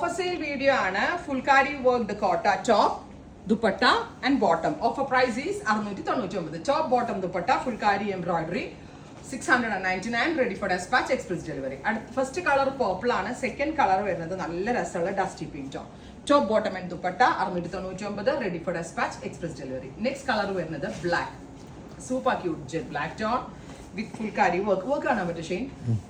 Offer sale video ആണ്. Phulkari worked cotton top, dupatta and bottom. Offer price is 699. Top bottom dupatta phulkari embroidery 699, ready for despatch, express delivery. First colour purple ആണ്. Second colour വരുന്നത് നല്ല രസമുള്ള dusty pink tone. Top bottom and dupatta 699, ready for despatch, express delivery. Next colour വരുന്നത് black, super cute jet black tone with phulkari work കാണാൻ പറ്റും. ഷെയ്ൻ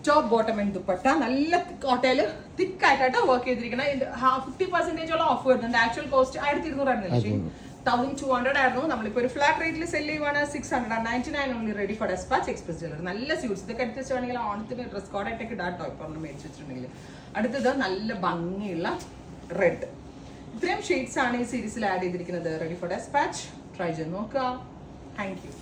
top bottom and dupatta നല്ല കോട്ടയില് തിക്കായിട്ടാണ് വർക്ക് ചെയ്തിരിക്കുന്നത്. 50% ഓഫ് വരുന്നുണ്ട്. ആക്ച്വൽ കോസ്റ്റ് 1200 ആയിരുന്നില്ല ഷെയ്ൻ, 1200 ആയിരുന്നു. നമ്മളിപ്പോൾ ഒരു ഫ്ലാറ്റ് റേറ്റിൽ സെല് ചെയ്യുവാണ്. 699 only, ready for despatch, express delivery. നല്ല സ്യൂട്ട്സ് ഇതൊക്കെ എടുത്ത് വെച്ചാണെങ്കിൽ ഓണത്തിന് ഡ്രസ് കോഡായിട്ടൊക്കെ ഇടാട്ടോ. ഇപ്പോൾ നമ്മൾ മേടിച്ച് വെച്ചിട്ടുണ്ടെങ്കിൽ. അടുത്തത് നല്ല ഭംഗിയുള്ള റെഡ്. ഇത്രയും ഷെയ്ഡ്സ് ആണ് ഈ സീരീസിൽ ആഡ് ചെയ്തിരിക്കുന്നത്. റെഡി ഫോർ ഡെസ്പാച്ച്, ട്രൈ ചെയ്ത് നോക്കുക. Thank you.